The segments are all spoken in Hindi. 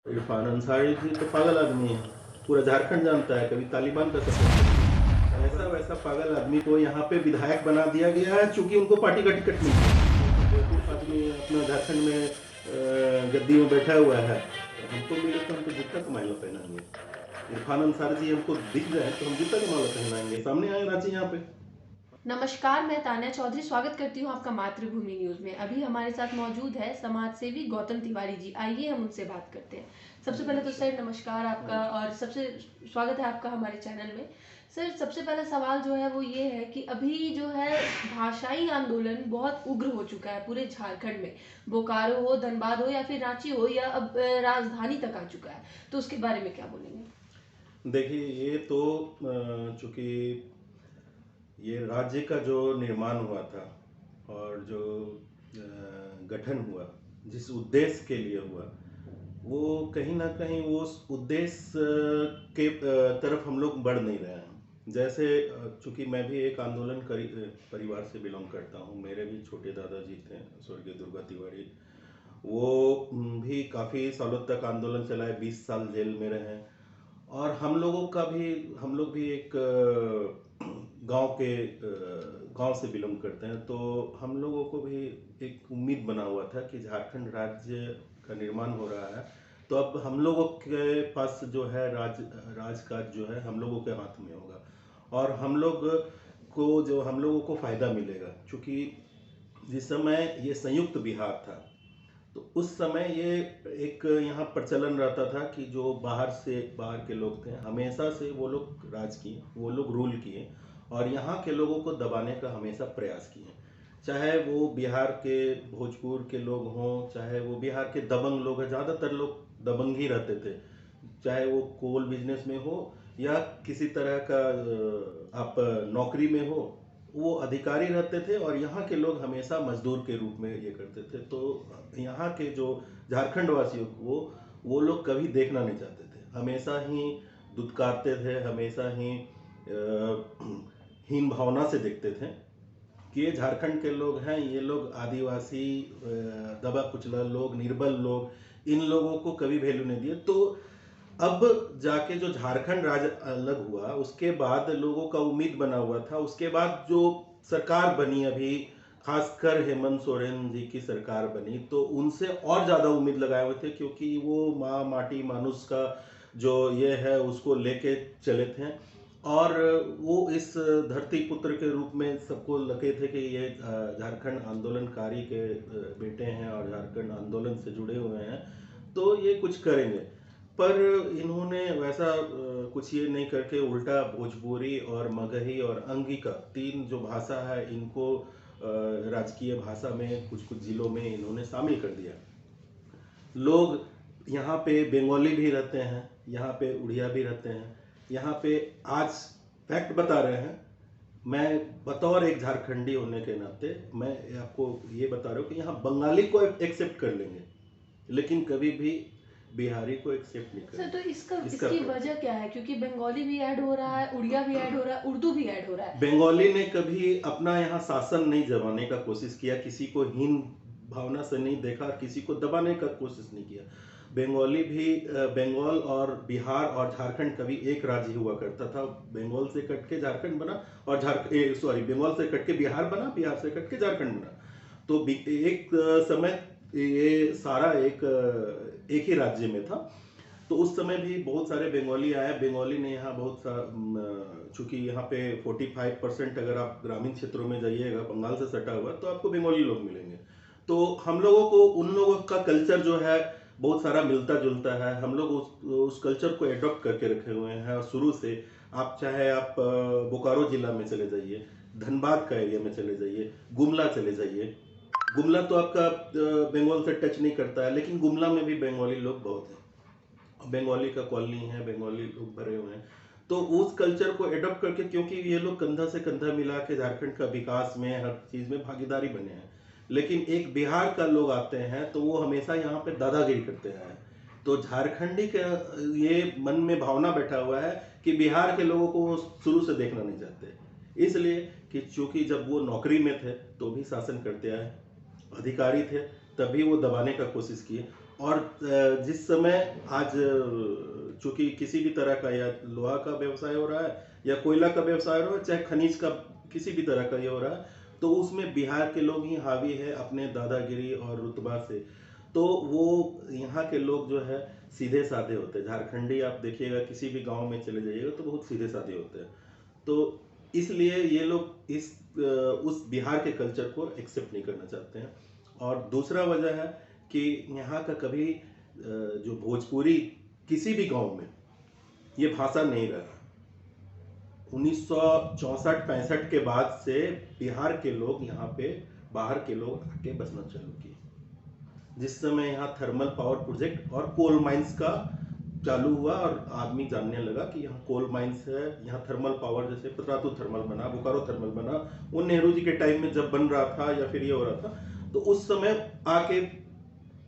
इरफान अंसारी जी तो पागल आदमी है। पूरा झारखंड जानता है, कभी तालिबान का सपोर्ट करता है। ऐसा वैसा पागल आदमी को यहाँ पे विधायक बना दिया गया है, चूंकि उनको पार्टी का टिकट मिल गया। तो बेवकूफ आदमी अपना झारखंड में गद्दी में बैठा हुआ है। हमको मिले तो हम तो जूता का माला पहनाएंगे। इरफान अंसारी जी हमको दिख जाए तो हम जूता का माला पहनाएंगे। सामने आए रांची यहाँ पे। नमस्कार, मैं तान्या चौधरी स्वागत करती हूँ आपका मातृभूमि न्यूज में। अभी हमारे साथ मौजूद है समाज सेवी गौतम तिवारी जी। आइए हम उनसे बात करते हैं। सबसे पहले तो सर नमस्कार आपका और सबसे स्वागत है आपका हमारे चैनल में। सर सबसे पहला सवाल जो है वो ये है कि अभी जो है भाषाई आंदोलन बहुत उग्र हो चुका है पूरे झारखंड में। बोकारो हो, धनबाद हो या फिर रांची हो या अब राजधानी तक आ चुका है, तो उसके बारे में क्या बोलेंगे? देखिए, ये तो चूंकि ये राज्य का जो निर्माण हुआ था और जो गठन हुआ, जिस उद्देश्य के लिए हुआ, वो कहीं ना कहीं वो उस उद्देश्य के तरफ हम लोग बढ़ नहीं रहे हैं। जैसे चूंकि मैं भी एक आंदोलनकारी परिवार से बिलोंग करता हूँ। मेरे भी छोटे दादाजी थे, स्वर्गीय दुर्गा तिवारी। वो भी काफ़ी सालों तक आंदोलन चलाए, 20 साल जेल में रहे। और हम लोग भी एक गांव से बिलोंग करते हैं। तो हम लोगों को भी एक उम्मीद बना हुआ था कि झारखंड राज्य का निर्माण हो रहा है, तो अब हम लोगों के पास जो है राजकाज जो है हम लोगों के हाथ में होगा। और हम लोगों को फायदा मिलेगा, क्योंकि जिस समय ये संयुक्त बिहार था, तो उस समय ये एक यहाँ प्रचलन रहता था कि जो बाहर के लोग थे, हमेशा से वो लोग राज किए, वो लोग रूल किए और यहाँ के लोगों को दबाने का हमेशा प्रयास किए। चाहे वो बिहार के भोजपुर के लोग हों, चाहे वो बिहार के दबंग लोग हैं, ज़्यादातर लोग दबंग ही रहते थे। चाहे वो कोल बिजनेस में हो या किसी तरह का आप नौकरी में हो, वो अधिकारी रहते थे और यहाँ के लोग हमेशा मजदूर के रूप में ये करते थे। तो यहाँ के जो झारखंड वासियों को वो लोग कभी देखना नहीं चाहते थे, हमेशा ही दुत्कारते थे, हमेशा ही हीन भावना से देखते थे कि ये झारखंड के लोग हैं, ये लोग आदिवासी दबा कुचला लोग, निर्बल लोग, इन लोगों को कभी वैल्यू नहीं दिए। तो अब जाके जो झारखंड राज्य अलग हुआ, उसके बाद लोगों का उम्मीद बना हुआ था, उसके बाद जो सरकार बनी अभी, खासकर हेमंत सोरेन जी की सरकार बनी, तो उनसे और ज़्यादा उम्मीद लगाए हुए थे, क्योंकि वो माँ माटी मानुष का जो ये है उसको लेके चले थे। और वो इस धरती पुत्र के रूप में सबको लगे थे कि ये झारखंड आंदोलनकारी के बेटे हैं और झारखंड आंदोलन से जुड़े हुए हैं, तो ये कुछ करेंगे। पर इन्होंने वैसा कुछ ये नहीं करके उल्टा भोजपुरी और मगही और अंगिका, तीन जो भाषा है, इनको राजकीय भाषा में कुछ कुछ जिलों में इन्होंने शामिल कर दिया। लोग यहाँ पे बंगाली भी रहते हैं, यहाँ पे उड़िया भी रहते हैं, यहाँ पे आज फैक्ट बता रहे हैं। मैं बतौर एक झारखंडी होने के नाते मैं आपको ये बता रहा हूँ कि यहाँ बंगाली को एक्सेप्ट कर लेंगे, लेकिन कभी भी बिहारी को एक्सेप्ट नहीं सर तो करेंगे। इसकी वजह क्या है? क्योंकि बंगाली भी ऐड हो रहा है, उड़िया भी ऐड हो रहा है, उर्दू भी ऐड हो रहा है। बंगाली ने कभी अपना यहाँ शासन नहीं जमाने का कोशिश किया, किसी को हीन भावना से नहीं देखा, किसी को दबाने का कोशिश नहीं किया। बंगाली भी बंगाल और बिहार और झारखंड कभी एक राज्य हुआ करता था। बंगाल से कट के झारखंड बना और बंगाल से कट के बिहार बना, बिहार से कट के झारखंड बना। तो एक समय ये सारा एक ही राज्य में था। तो उस समय भी बहुत सारे बंगाली आए। बंगाली ने यहाँ चूंकि यहाँ पे 45% अगर आप ग्रामीण क्षेत्रों में जाइएगा बंगाल से सटा हुआ, तो आपको बंगाली लोग मिलेंगे। तो हम लोगों को उन लोगों का कल्चर जो है बहुत सारा मिलता जुलता है। हम लोग उस कल्चर को एडॉप्ट करके रखे हुए हैं और शुरू से। आप बोकारो जिला में चले जाइए, धनबाद का एरिया में चले जाइए, गुमला चले जाइए। गुमला तो आपका बंगाल से टच नहीं करता है, लेकिन गुमला में भी बंगाली लोग बहुत हैं, बंगाली का कॉलोनी है, बंगाली लोग भरे हुए हैं। तो उस कल्चर को एडॉप्ट करके, क्योंकि ये लोग कंधा से कंधा मिला के झारखंड का विकास में हर चीज में भागीदारी बने हैं। लेकिन एक बिहार का लोग आते हैं तो वो हमेशा यहाँ पे दादागिरी करते हैं। तो झारखंडी के ये मन में भावना बैठा हुआ है कि बिहार के लोगों को वो शुरू से देखना नहीं चाहते, इसलिए कि चूंकि जब वो नौकरी में थे तो भी शासन करते आए, अधिकारी थे तभी वो दबाने का कोशिश किए। और जिस समय आज चूंकि किसी भी तरह का या लोहा का व्यवसाय हो रहा है या कोयला का व्यवसाय हो रहा है, चाहे खनिज का किसी भी तरह का ये हो रहा है, तो उसमें बिहार के लोग ही हावी है अपने दादागिरी और रुतबा से। तो वो यहाँ के लोग जो है सीधे साधे होते हैं। झारखंडी आप देखिएगा किसी भी गांव में चले जाइएगा तो बहुत सीधे साधे होते हैं। तो इसलिए ये लोग उस बिहार के कल्चर को एक्सेप्ट नहीं करना चाहते हैं। और दूसरा वजह है कि यहाँ का कभी जो भोजपुरी किसी भी गांव में ये भाषा नहीं रहा। 1964-65 के बाद से बिहार के लोग यहाँ पे बाहर के लोग आके बसना चालू किए, जिस समय यहाँ थर्मल पावर प्रोजेक्ट और कोल माइंस का चालू हुआ और आदमी जानने लगा कि यहाँ कोल माइंस है, यहाँ थर्मल पावर, जैसे पतरातू थर्मल बना, बोकारो थर्मल बना, वो नेहरू जी के टाइम में जब बन रहा था या फिर ये हो रहा था, तो उस समय आके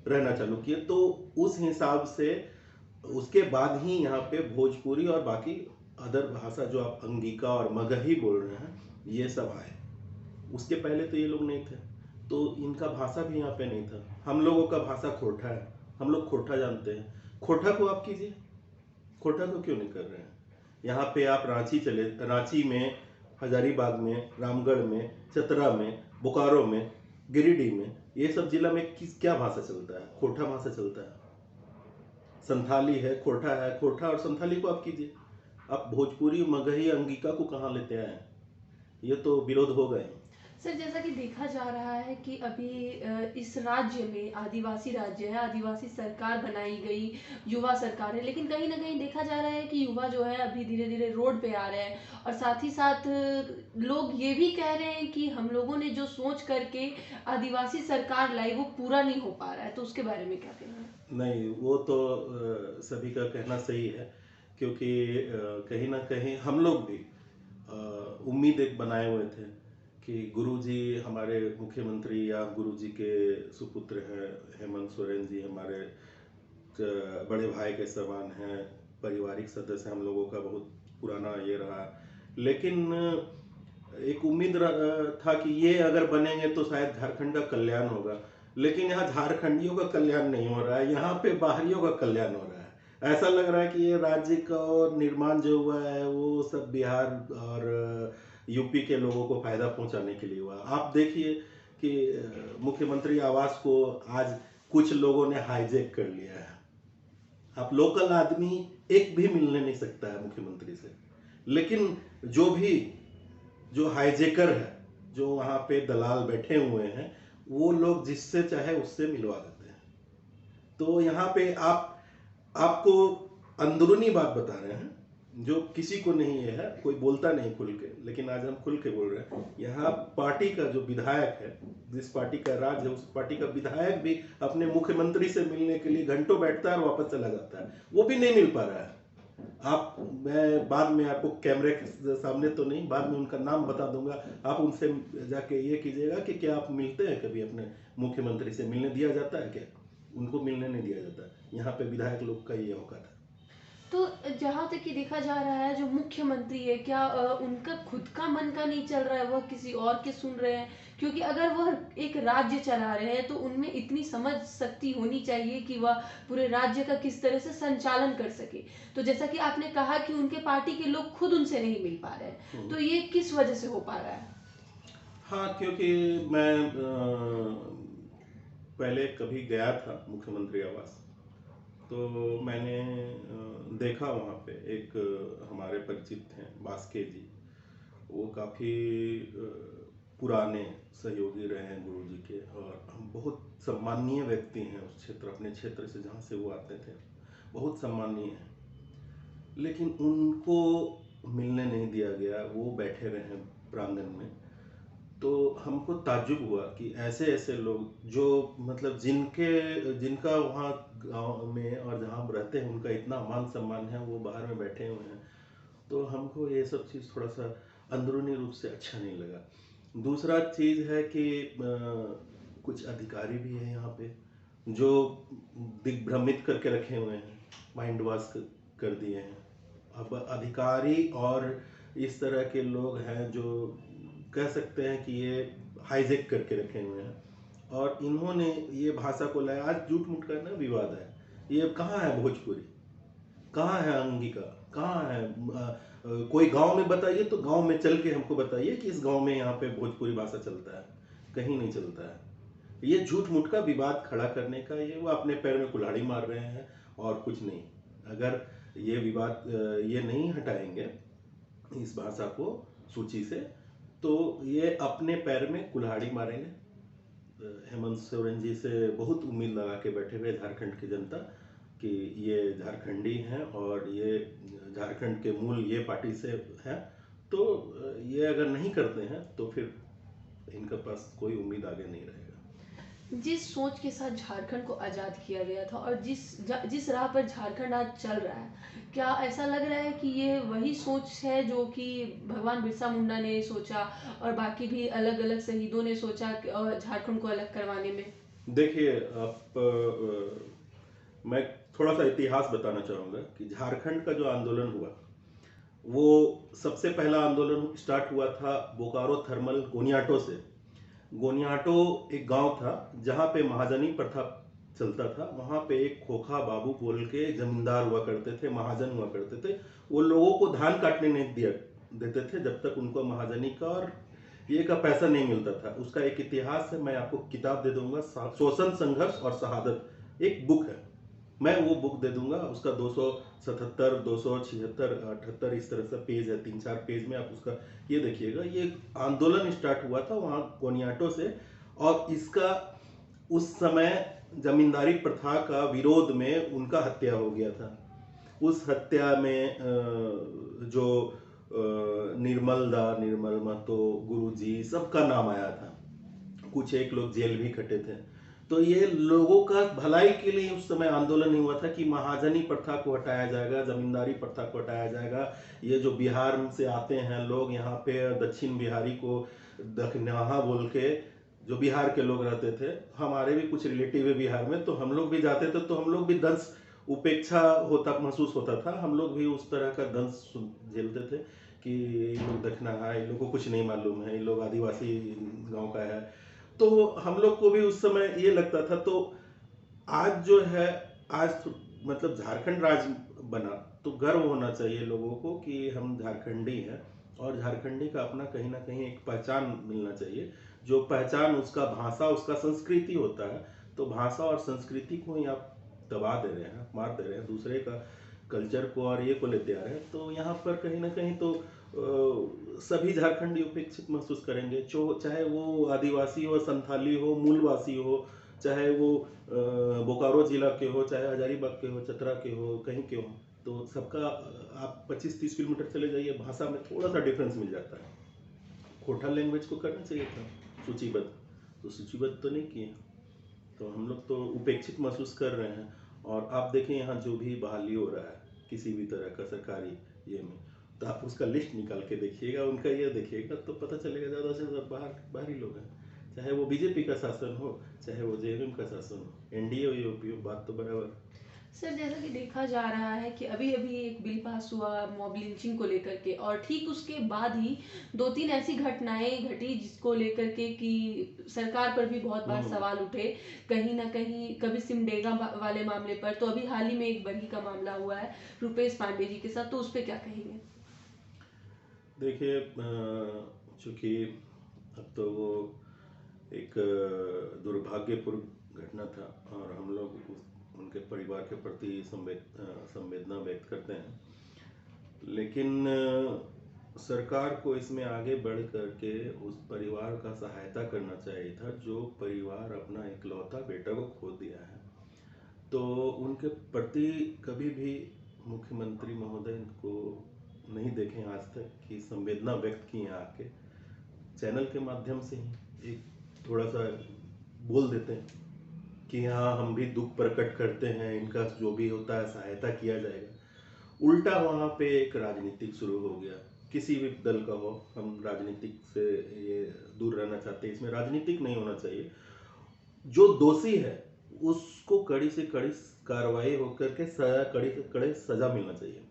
रहना चालू किए। तो उस हिसाब से उसके बाद ही यहाँ पे भोजपुरी और बाकी अदर भाषा जो आप अंगिका और मगही बोल रहे हैं ये सब आए। उसके पहले तो ये लोग नहीं थे, तो इनका भाषा भी यहाँ पे नहीं था। हम लोगों का भाषा खोरठा है, हम लोग खोरठा जानते हैं। खोरठा को आप कीजिए, खोरठा को क्यों नहीं कर रहे हैं? यहाँ पे आप रांची में, हजारीबाग में, रामगढ़ में, चतरा में, बोकारो में, गिरिडीह में, ये सब जिला में क्या भाषा चलता है? खोरठा भाषा चलता है। संथाली है, खोरठा है, खोरठा और संथाली को आप कीजिए। आप भोजपुरी, मगही, अंगिका को कहाँ लेते आए? ये तो विरोध हो गए। सर, जैसा कि देखा जा रहा है कि अभी इस राज्य में आदिवासी राज्य है, आदिवासी सरकार बनाई गई, युवा सरकार है, लेकिन कहीं ना कहीं देखा जा रहा है कि युवा जो है अभी धीरे धीरे रोड पे आ रहे हैं, और साथ ही साथ लोग ये भी कह रहे हैं कि हम लोगों ने जो सोच करके आदिवासी सरकार लाई वो पूरा नहीं हो पा रहा है। तो उसके बारे में क्या कहना है? नहीं, वो तो सभी का कहना सही है, क्योंकि कहीं ना कहीं हम लोग भी उम्मीद एक बनाए हुए थे कि गुरुजी हमारे मुख्यमंत्री या गुरुजी के सुपुत्र हैं, हेमंत सोरेन जी हमारे बड़े भाई के समान हैं, पारिवारिक सदस्य हम लोगों का बहुत पुराना ये रहा। लेकिन एक उम्मीद था कि ये अगर बनेंगे तो शायद झारखंड का कल्याण होगा। लेकिन यहाँ झारखंडियों का कल्याण नहीं हो रहा है, यहाँ पे बाहरियों का कल्याण हो रहा है। ऐसा लग रहा है कि ये राज्य का निर्माण जो हुआ है वो सब बिहार और यूपी के लोगों को फायदा पहुंचाने के लिए हुआ। आप देखिए कि मुख्यमंत्री आवास को आज कुछ लोगों ने हाईजैक कर लिया है। आप लोकल आदमी एक भी मिलने नहीं सकता है मुख्यमंत्री से, लेकिन जो हाईजैकर है, जो वहां पे दलाल बैठे हुए हैं, वो लोग जिससे चाहे उससे मिलवा देते हैं। तो यहाँ पे आपको अंदरूनी बात बता रहे हैं जो किसी को नहीं है, कोई बोलता नहीं खुल के, लेकिन आज हम खुल के बोल रहे हैं। यहाँ पार्टी का जो विधायक है, जिस पार्टी का राज है, उस पार्टी का विधायक भी अपने मुख्यमंत्री से मिलने के लिए घंटों बैठता है और वापस चला जाता है, वो भी नहीं मिल पा रहा है। मैं बाद में आपको कैमरे के सामने तो नहीं, बाद में उनका नाम बता दूंगा, आप उनसे जाके ये कीजिएगा कि क्या आप मिलते हैं कभी अपने मुख्यमंत्री से? मिलने दिया जाता है क्या? उनको मिलने नहीं दिया जाता। यहाँ पे विधायक लोग का ये औकात है। तो जहाँ तक कि देखा जा रहा है, जो मुख्यमंत्री है, क्या उनका खुद का मन का नहीं चल रहा है, वह किसी और के सुन रहे हैं? क्योंकि अगर वह एक राज्य चला रहे हैं तो उनमें इतनी समझ शक्ति होनी चाहिए कि वह पूरे राज्य का किस तरह से संचालन कर सके। तो जैसा कि आपने कहा कि उनके पार्टी के लोग खुद उनसे नहीं मिल पा रहे हैं, तो ये किस वजह से हो पा रहा है? हाँ, क्योंकि मैं पहले कभी गया था मुख्यमंत्री आवास, तो मैंने देखा वहाँ पे एक हमारे परिचित हैं बास्के जी, वो काफ़ी पुराने सहयोगी रहे हैं गुरु जी के, और हम बहुत सम्माननीय व्यक्ति हैं उस क्षेत्र, अपने क्षेत्र से जहाँ से वो आते थे, बहुत सम्माननीय हैं। लेकिन उनको मिलने नहीं दिया गया, वो बैठे रहे प्रांगण में। तो हमको ताज्जुब हुआ कि ऐसे ऐसे लोग जो मतलब जिनका वहाँ गांव में और जहाँ हम रहते हैं उनका इतना मान सम्मान है, वो बाहर में बैठे हुए हैं। तो हमको ये सब चीज़ थोड़ा सा अंदरूनी रूप से अच्छा नहीं लगा। दूसरा चीज़ है कि कुछ अधिकारी भी हैं यहाँ पे जो दिग्भ्रमित करके रखे हुए हैं, माइंड वॉश कर दिए हैं। अब अधिकारी और इस तरह के लोग हैं जो कह सकते हैं कि ये हाईजैक करके रखे हुए हैं, और इन्होंने ये भाषा को लाया। आज झूठ मूठ का ना विवाद है, ये कहाँ है भोजपुरी, कहाँ है अंगिका, कहाँ है कोई गांव में बताइए तो गांव में चल के हमको बताइए कि इस गांव में यहाँ पे भोजपुरी भाषा चलता है, कहीं नहीं चलता है। ये झूठ मूठ का विवाद खड़ा करने का, ये वो अपने पैर में कुल्हाड़ी मार रहे हैं और कुछ नहीं। अगर ये विवाद ये नहीं हटाएंगे इस भाषा को सूची से, तो ये अपने पैर में कुल्हाड़ी मारेंगे। हेमंत सोरेन जी से बहुत उम्मीद लगा के बैठे हुए झारखंड की जनता कि ये झारखंडी हैं और ये झारखंड के मूल ये पार्टी से हैं, तो ये अगर नहीं करते हैं तो फिर इनके पास कोई उम्मीद आगे नहीं रहेगा। जिस सोच के साथ झारखंड को आज़ाद किया गया था और जिस राह पर झारखंड आज चल रहा है, क्या ऐसा लग रहा है कि ये वही सोच है जो कि भगवान बिरसा मुंडा ने सोचा और बाकी भी अलग अलग शहीदों ने सोचा झारखंड को अलग करवाने में? देखिए, आप मैं थोड़ा सा इतिहास बताना चाहूँगा कि झारखंड का जो आंदोलन हुआ, वो सबसे पहला आंदोलन स्टार्ट हुआ था बोकारो थर्मल गोनियाटो से। गोनियाटो एक गांव था जहाँ पे महाजनी प्रथा चलता था। वहाँ पे एक खोखा बाबू बोल के जमींदार हुआ करते थे, महाजन हुआ करते थे। वो लोगों को धान काटने नहीं दिया देते थे जब तक उनको महाजनी का और ये का पैसा नहीं मिलता था। उसका एक इतिहास है, मैं आपको किताब दे दूंगा, शोषण संघर्ष और शहादत एक बुक है, मैं वो बुक दे दूंगा। उसका 277 276 78 इस तरह से पेज है, 3-4 पेज में आप उसका ये देखिएगा। ये आंदोलन स्टार्ट हुआ था वहाँ गोनियाटो से, और इसका उस समय जमींदारी प्रथा का विरोध में उनका हत्या हो गया था। उस हत्या में जो निर्मल दा, निर्मल महतो, गुरुजी सबका नाम आया था। कुछ एक लोग जेल भी खटे थे। तो ये लोगों का भलाई के लिए उस समय आंदोलन नहीं हुआ था कि महाजनी प्रथा को हटाया जाएगा, जमींदारी प्रथा को हटाया जाएगा। ये जो बिहार से आते हैं लोग यहाँ पे, दक्षिण बिहारी को दखनाहा बोल के जो बिहार के लोग रहते थे, हमारे भी कुछ रिलेटिव है बिहार में, तो हम लोग भी जाते थे तो हम लोग भी दंश उपेक्षा होता महसूस होता था। हम लोग भी उस तरह का दंश झेलते थे कि ये लोग दखनाहा, इन लोग को कुछ नहीं मालूम है, इन लोग आदिवासी गांव का है। तो हम लोग को भी उस समय ये लगता था। तो आज जो है, आज मतलब झारखंड राज्य बना तो गर्व होना चाहिए लोगों को कि हम झारखंडी हैं, और झारखंडी का अपना कहीं ना कहीं एक पहचान मिलना चाहिए। जो पहचान उसका भाषा, उसका संस्कृति होता है। तो भाषा और संस्कृति को ही आप दबा दे रहे हैं, मार दे रहे हैं, दूसरे का कल्चर को और ये को लेते आ रहे हैं। तो यहाँ पर कहीं ना कहीं तो सभी झारखंडी उपेक्षित महसूस करेंगे, चाहे वो आदिवासी हो, संथाली हो, मूलवासी हो, चाहे वो बोकारो जिला के हो, चाहे हजारीबाग के हो, चतरा के हो, कहीं के हो। तो सबका आप 25-30 किलोमीटर चले जाइए, भाषा में थोड़ा सा डिफरेंस मिल जाता है। खोटा लैंग्वेज को करना चाहिए था सूचीबद्ध, तो सूचीबद्ध तो नहीं किए। तो हम लोग तो उपेक्षित महसूस कर रहे हैं। और आप देखें यहाँ जो भी बहाली हो रहा है किसी भी तरह का सरकारी ये में, तो आप उसका लिस्ट निकाल के देखिएगा, उनका ये देखिएगा तो पता चलेगा ज़्यादा से ज़्यादा बाहरी लोग हैं। चाहे वो बीजेपी का शासन हो, चाहे वो जेएमएम का शासन हो, एनडीए हो, यूपी हो, बात तो बराबर। सर, जैसा कि देखा जा रहा है कि अभी अभी एक बिल पास हुआ मॉब लिंचिंग को लेकर के, और ठीक उसके बाद ही 2-3 ऐसी घटनाएं घटी जिसको लेकर के कि सरकार पर भी बहुत बार सवाल उठे। कहीं ना कहीं कभी सिमडेगा वाले मामले पर, तो अभी हाल ही में एक बरही का मामला हुआ है रुपेश पांडे जी के साथ, तो उस पर क्या कहेंगे? देखिए, चूँकि अब तो वो एक दुर्भाग्यपूर्ण घटना था और हम लोग उनके परिवार के प्रति संवेदना व्यक्त करते हैं। लेकिन सरकार को इसमें आगे बढ़ करके उस परिवार का सहायता करना चाहिए था जो परिवार अपना इकलौता बेटा को खो दिया है। तो उनके प्रति कभी भी मुख्यमंत्री महोदय को नहीं देखें आज तक कि संवेदना व्यक्त की है, आके चैनल के माध्यम से ही एक थोड़ा सा बोल देते हैं कि हाँ हम भी दुख प्रकट करते हैं, इनका जो भी होता है सहायता किया जाएगा। उल्टा वहाँ पे एक राजनीतिक शुरू हो गया, किसी भी दल का हो, हम राजनीतिक से ये दूर रहना चाहते हैं, इसमें राजनीतिक नहीं होना चाहिए। जो दोषी है उसको कड़ी से कड़ी कार्रवाई होकर के सजा, कड़ी से कड़ी सजा मिलना चाहिए।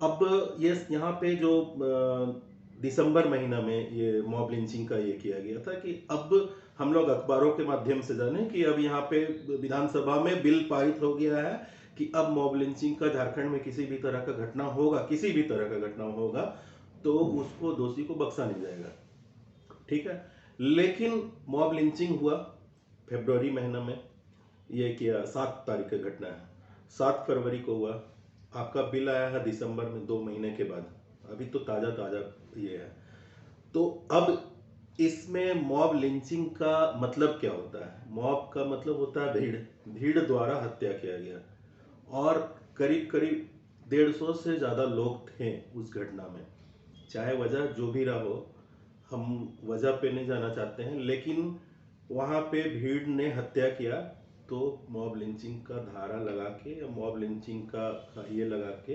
अब ये यहाँ पे जो दिसंबर महीना में ये मॉब लिंचिंग का ये किया गया था कि अब हम लोग अखबारों के माध्यम से जाने कि अब यहाँ पे विधानसभा में बिल पारित हो गया है कि अब मॉब लिंचिंग का झारखंड में किसी भी तरह का घटना होगा, किसी भी तरह का घटना होगा तो उसको दोषी को बख्शा नहीं जाएगा। ठीक है, लेकिन मॉब लिंचिंग हुआ फरवरी महीना में, ये किया 7 तारीख का घटना है, 7 फरवरी को हुआ। आपका बिल आया है दिसंबर में 2 महीने के बाद, अभी तो ताज़ा ताज़ा ये है। तो अब इसमें मॉब लिंचिंग का मतलब क्या होता है? मॉब का मतलब होता है भीड़, भीड़ द्वारा हत्या किया गया और करीब करीब 150 से ज़्यादा लोग थे उस घटना में। चाहे वजह जो भी रहा हो, हम वजह पे नहीं जाना चाहते हैं, लेकिन वहाँ पे भीड़ ने हत्या किया तो मॉब लिंचिंग का धारा लगा के या मॉब लिंचिंग का ये लगा के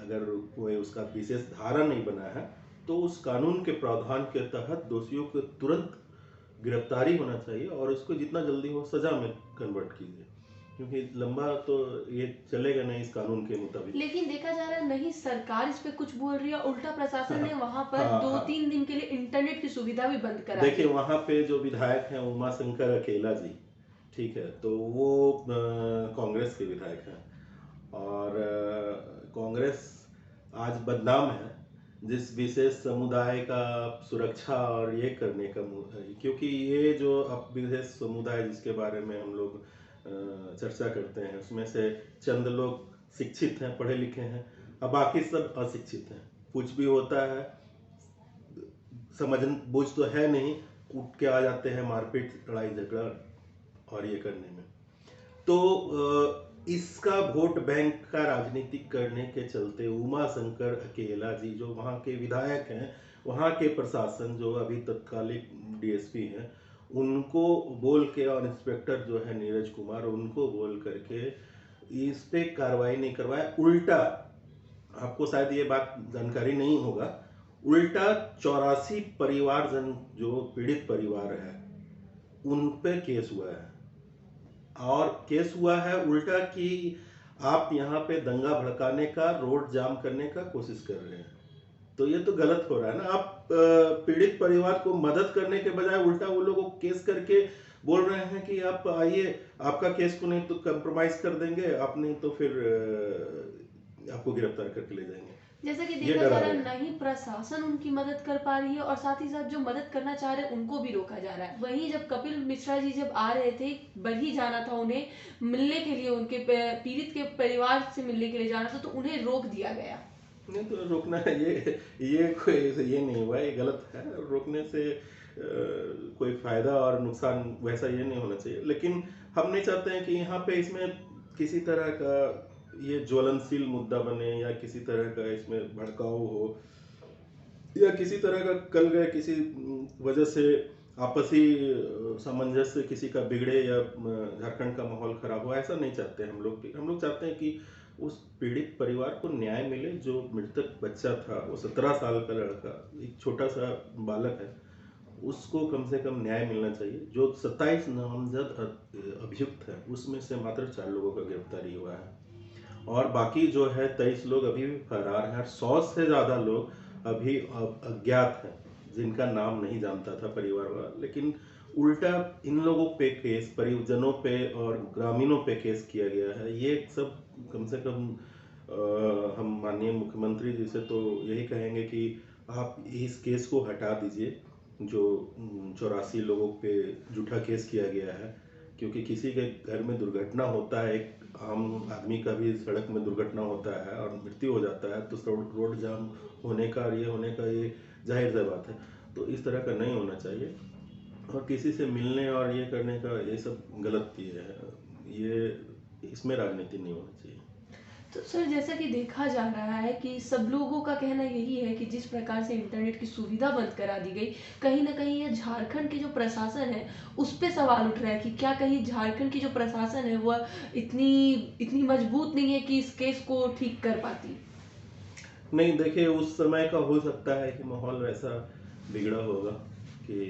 अगर कोई उसका विशेष धारा नहीं बना है तो उस कानून के प्रावधान के तहत दोषियों को तुरंत गिरफ्तारी होना चाहिए और उसको जितना जल्दी हो सजा में कन्वर्ट कीजिए, क्योंकि लंबा तो ये चलेगा नहीं इस कानून के मुताबिक। लेकिन देखा जा रहा है नहीं सरकार इस पे कुछ बोल रही है, उल्टा प्रशासन ने वहां पर हाँ, 2-3 दिन के लिए इंटरनेट की सुविधा भी बंद करा दी। देखिए वहाँ पे जो विधायक हैं उमा शंकर अकेला जी, ठीक है, तो वो कांग्रेस के विधायक हैं और कांग्रेस आज बदनाम है जिस विशेष समुदाय का सुरक्षा और ये करने का क्योंकि ये जो अब विशेष समुदाय जिसके बारे में हम लोग चर्चा करते हैं उसमें से चंद लोग शिक्षित हैं, पढ़े लिखे हैं, अब बाकी सब अशिक्षित हैं। कुछ भी होता है समझ बूझ तो है नहीं, उठ के आ जाते हैं मारपीट लड़ाई झगड़ा और ये करने में। तो इसका वोट बैंक का राजनीतिक करने के चलते उमा शंकर अकेला जी जो वहाँ के विधायक हैं, वहाँ के प्रशासन जो अभी तत्कालिक डीएसपी हैं, उनको बोल के और इंस्पेक्टर जो है नीरज कुमार, उनको बोल करके इस पे कार्रवाई नहीं करवाया। उल्टा, आपको शायद ये बात जानकारी नहीं होगा, उल्टा 84 परिवारजन जो पीड़ित परिवार है उन पे केस हुआ है और केस हुआ है उल्टा कि आप यहाँ पे दंगा भड़काने का, रोड जाम करने का कोशिश कर रहे हैं, तो ये तो गलत हो रहा है ना। आप पीड़ित परिवार को मदद करने के बजाय उल्टा वो लोगों को केस करके बोल रहे हैं कि आप आइए, आपका केस को नहीं तो कंप्रोमाइज कर देंगे, आप नहीं तो फिर आपको गिरफ्तार करके ले जाएंगे। जैसा कि देखा जा रहा है नहीं प्रशासन उनकी मदद कर पा रही है और साथ ही साथ जो मदद करना चाह रहे हैं उनको भी रोका जा रहा है। वहीं जब कपिल मिश्रा जी जब आ रहे थे, बरही जाना था उन्हें मिलने के लिए, उनके पीड़ित के परिवार से मिलने के लिए जाना था, तो उन्हें रोक दिया गया। नहीं तो रोकना है, ये कोई ये नहीं हुआ, ये गलत है। रोकने से कोई फायदा और नुकसान वैसा ये नहीं होना चाहिए, लेकिन हम नहीं चाहते हैं कि यहाँ पे इसमें किसी तरह का ये ज्वलनशील मुद्दा बने या किसी तरह का इसमें भड़काऊ हो या किसी तरह का कल गए किसी वजह से आपसी सामंजस्य किसी का बिगड़े या झारखंड का माहौल खराब हो, ऐसा नहीं चाहते हम लोग। हम लोग चाहते हैं कि उस पीड़ित परिवार को न्याय मिले। जो मृतक बच्चा था वो 17 साल का लड़का, एक छोटा सा बालक है, उसको कम से कम न्याय मिलना चाहिए। जो 27 नामजद अभियुक्त है उसमें से मात्र 4 लोगों का गिरफ्तारी हुआ है और बाकी जो है 23 लोग अभी भी फरार हैं। 100 से ज़्यादा लोग अभी अज्ञात हैं जिनका नाम नहीं जानता था परिवार वाला, लेकिन उल्टा इन लोगों पे केस, परिजनों पे और ग्रामीणों पे केस किया गया है। ये सब कम से कम हम माननीय मुख्यमंत्री जी से तो यही कहेंगे कि आप इस केस को हटा दीजिए जो 84 लोगों पे झूठा केस किया गया है, क्योंकि किसी के घर में दुर्घटना होता है, एक आम आदमी का भी सड़क में दुर्घटना होता है और मृत्यु हो जाता है, तो रोड जाम होने का और ये होने का ये जाहिर सी बात है। तो इस तरह का नहीं होना चाहिए और किसी से मिलने और ये करने का ये सब गलत ये है, ये इसमें राजनीति नहीं होनी चाहिए। तो सर जैसा कि देखा जा रहा है कि सब लोगों का कहना यही है कि जिस प्रकार से इंटरनेट की सुविधा बंद करा दी गई, कहीं ना कहीं ये झारखंड के जो प्रशासन है उस पर सवाल उठ रहा है कि क्या कहीं झारखंड की जो प्रशासन है वह इतनी मजबूत नहीं है कि इस केस को ठीक कर पाती। नहीं, देखिए उस समय का हो सकता है कि माहौल वैसा बिगड़ा होगा कि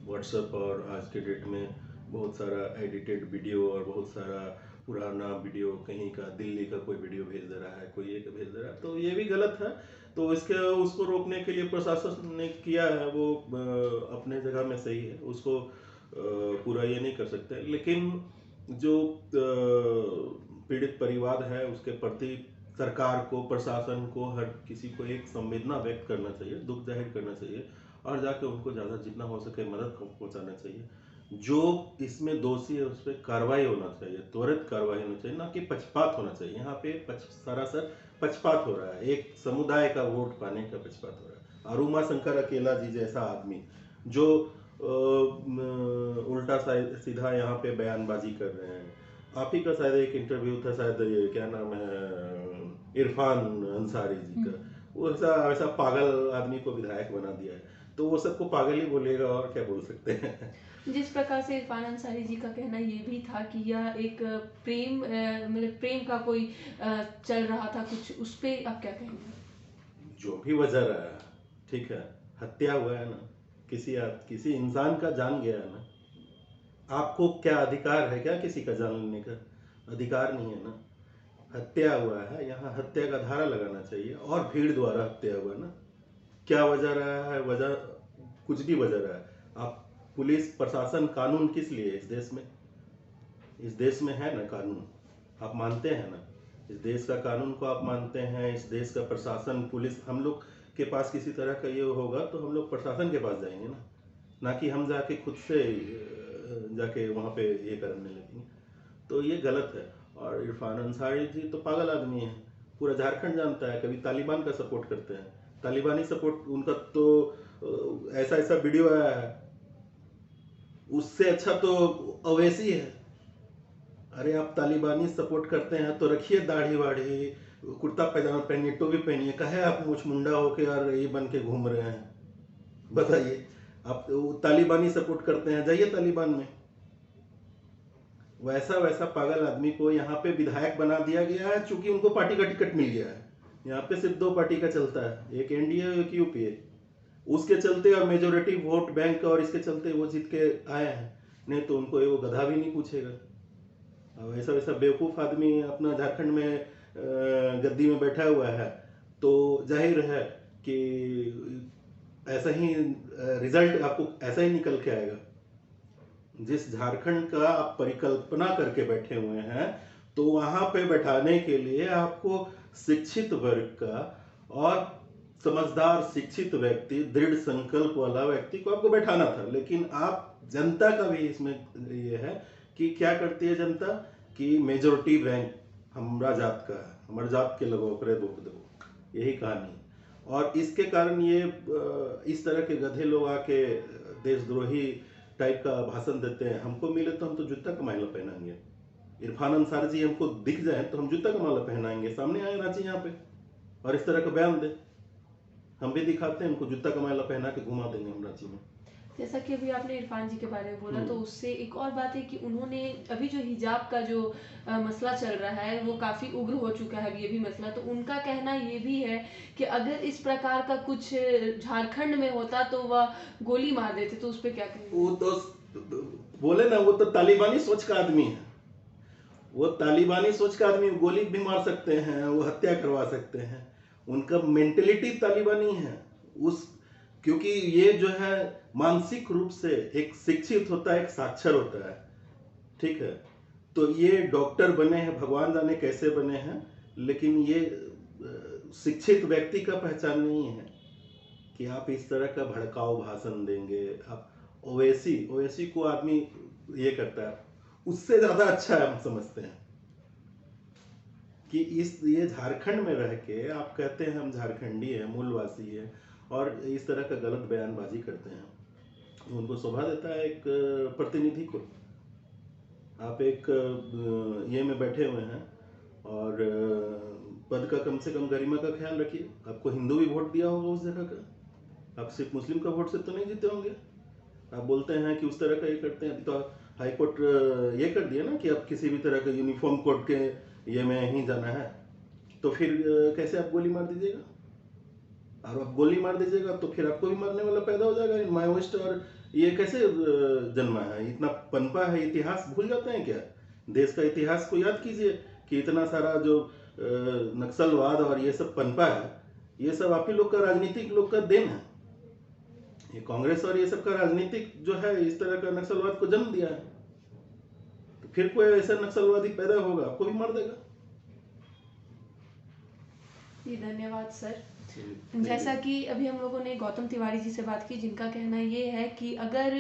व्हाट्सएप और आज के डेट में बहुत सारा एडिटेड वीडियो और बहुत सारा पुराना वीडियो कहीं का, दिल्ली का कोई वीडियो भेज दे रहा है, कोई एक भेज दे रहा है, तो ये भी गलत है। तो इसके उसको रोकने के लिए प्रशासन ने किया है, वो अपने जगह में सही है, उसको पूरा ये नहीं कर सकते। लेकिन जो पीड़ित परिवार है उसके प्रति सरकार को, प्रशासन को, हर किसी को एक संवेदना व्यक्त करना चाहिए, दुख जाहिर करना चाहिए, और जाके उनको ज़्यादा जितना हो सके मदद पहुंचाना चाहिए। जो इसमें दोषी है उस पर कार्रवाई होना चाहिए, त्वरित कार्रवाई होनी चाहिए, ना कि पक्षपात होना चाहिए। यहाँ पे सरासर पक्षपात हो रहा है, एक समुदाय का वोट पाने का पक्षपात हो रहा है। और उमा शंकर अकेला जी जैसा आदमी जो उल्टा सीधा यहाँ पे बयानबाजी कर रहे हैं। आप ही का शायद एक इंटरव्यू था, शायद ये क्या नाम है, इरफान अंसारी जी का, वो ऐसा ऐसा पागल आदमी को विधायक बना दिया है, तो वो सबको पागल ही बोलेगा, और क्या बोल सकते हैं। जिस प्रकार से इरफान अंसारी जी का कहना ये भी था कि यह एक प्रेम मतलब प्रेम का कोई चल रहा था कुछ, उस पे आप क्या कहेंगे? जो भी वजह रहा है, ठीक है, हत्या हुआ है ना, किसी इंसान का जान गया है ना, आपको क्या अधिकार है क्या किसी का जान लेने का? अधिकार नहीं है ना। हत्या हुआ है, यहाँ हत्या का धारा लगाना चाहिए, और भीड़ द्वारा हत्या हुआ ना। क्या वजह रहा है? वजह कुछ भी वजह रहा है, आप पुलिस प्रशासन कानून किस लिए इस देश में? इस देश में है ना कानून, आप मानते हैं ना? इस देश का कानून को आप मानते हैं, इस देश का प्रशासन, पुलिस, हम लोग के पास किसी तरह का ये होगा तो हम लोग प्रशासन के पास जाएंगे ना कि हम जाके खुद से जाके वहाँ पे ये करने लगेंगे। तो ये गलत है। और इरफान अंसारी जी तो पागल आदमी है, पूरा झारखंड जानता है, कभी तालिबान का सपोर्ट करते हैं, तालिबानी सपोर्ट उनका तो ऐसा ऐसा वीडियो आया है, उससे अच्छा तो अवैसी है। अरे आप तालिबानी सपोर्ट करते हैं तो रखिए दाढ़ी वाढ़ी, कुर्ता पैजामा पहनिए, टोपी पहनिए, कहे आप मुछ मुंडा होके और ये बन के घूम रहे हैं? बताइए, आप तालिबानी सपोर्ट करते हैं, जाइए तालिबान में। वैसा वैसा पागल आदमी को यहाँ पे विधायक बना दिया गया है, चूंकि उनको पार्टी का टिकट मिल गया है। यहाँ पे सिर्फ दो पार्टी का चलता है, एक एनडीए एक यूपीए, उसके चलते और मेजोरिटी वोट बैंक, और इसके चलते वो जीत के आए हैं, नहीं तो उनको वो गधा भी नहीं पूछेगा। अब ऐसा वैसा बेवकूफ़ आदमी अपना झारखंड में गद्दी में बैठा हुआ है, तो जाहिर है कि ऐसा ही रिजल्ट आपको ऐसा ही निकल के आएगा। जिस झारखंड का आप परिकल्पना करके बैठे हुए हैं, तो वहां पे बैठाने के लिए आपको शिक्षित वर्ग का और समझदार शिक्षित व्यक्ति, दृढ़ संकल्प वाला व्यक्ति को आपको बैठाना था। लेकिन आप जनता का भी इसमें ये है कि क्या करती है जनता कि मेजोरिटी बैंक हमारा जात का है, हमारे जात के लोगों को वोट दो, यही कहानी है। और इसके कारण ये इस तरह के गधे लोग आके देशद्रोही टाइप का भाषण देते हैं। हमको मिले तो हम तो जूता का माला पहनाएंगे, इरफान अंसारी जी हमको दिख जाए तो हम जूता का माला पहनाएंगे, सामने आए रांची यहाँ पे और इस तरह का बयान दे, हम भी दिखाते हैं, उनको जूता का माला पहना के घुमा देंगे हम रांची में। जैसा कि अभी आपने इरफान जी के बारे में बोला, तो उससे एक और बात है कि उन्होंने अभी जो हिजाब का जो मसला चल रहा है वो काफ़ी उग्र हो चुका है ये भी मसला, तो उनका कहना ये भी है कि अगर इस प्रकार का कुछ झारखंड में होता तो वह गोली मार देते, तो उस पर क्या कहेंगे? वो तो बोले ना, वो तो तालिबानी सोच का आदमी है, वो तालिबानी सोच का आदमी, गोली भी मार सकते हैं, वो हत्या करवा सकते हैं, उनका मेंटेलिटी तालिबानी है। उस क्योंकि ये जो है मानसिक रूप से एक शिक्षित होता है, एक साक्षर होता है, ठीक है। तो ये डॉक्टर बने हैं, भगवान जाने कैसे बने हैं, लेकिन ये शिक्षित व्यक्ति का पहचान नहीं है कि आप इस तरह का भड़काऊ भाषण देंगे। आप ओवैसी ओवैसी को आदमी ये करता है, उससे ज्यादा अच्छा है, हम समझते हैं कि ये झारखंड में रह के आप कहते हैं हम झारखंडी हैं, मूलवासी हैं, और इस तरह का गलत बयानबाजी करते हैं। उनको शोभा देता है एक प्रतिनिधि को। आप एक ये में बैठे हुए हैं और पद का कम से कम गरिमा का ख्याल रखिए। आपको हिंदू भी वोट दिया होगा उस जगह का, आप सिर्फ मुस्लिम का वोट से तो नहीं जीते होंगे। आप बोलते हैं कि उस तरह का ये करते हैं, तो हाई कोर्ट ये कर दिया ना कि आप किसी भी तरह का यूनिफॉर्म कोड के ये में ही जाना है, तो फिर कैसे आप गोली मार दीजिएगा? और आप गोली मार दीजिएगा तो फिर आपको भी मारने वाला पैदा हो जाएगा। माओइस्ट और ये कैसे जन्मा है, इतना पनपा है, इतिहास भूल जाते हैं क्या? देश का इतिहास को याद कीजिए कि इतना सारा जो नक्सलवाद और ये सब पनपा है, ये सब आप ही लोग का, राजनीतिक लोग का देन है। ये कांग्रेस और ये सब का राजनीतिक जो है इस तरह का नक्सलवाद को जन्म दिया है। तो फिर कोई ऐसा नक्सलवादी पैदा होगा, आपको भी मार देगा। जी धन्यवाद सर। Thank जैसा you. कि अभी हम लोगों ने गौतम तिवारी जी से बात की, जिनका कहना ये है कि अगर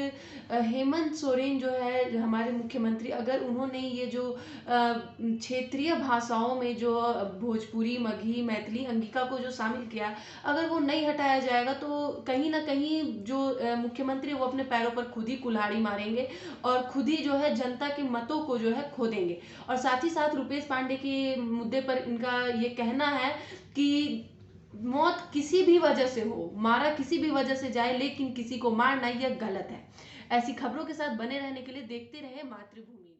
हेमंत सोरेन जो है हमारे मुख्यमंत्री, अगर उन्होंने ये जो क्षेत्रीय भाषाओं में जो भोजपुरी, मगही, मैथिली, अंगिका को जो शामिल किया, अगर वो नहीं हटाया जाएगा तो कहीं ना कहीं जो मुख्यमंत्री वो अपने पैरों पर खुद ही कुल्हाड़ी मारेंगे और खुद ही जो है जनता के मतों को जो है खो देंगे। और साथ ही साथ रुपेश पांडे के मुद्दे पर इनका ये कहना है कि मौत किसी भी वजह से हो, मारा किसी भी वजह से जाए, लेकिन किसी को मारना यह गलत है। ऐसी खबरों के साथ बने रहने के लिए देखते रहे मातृभूमि।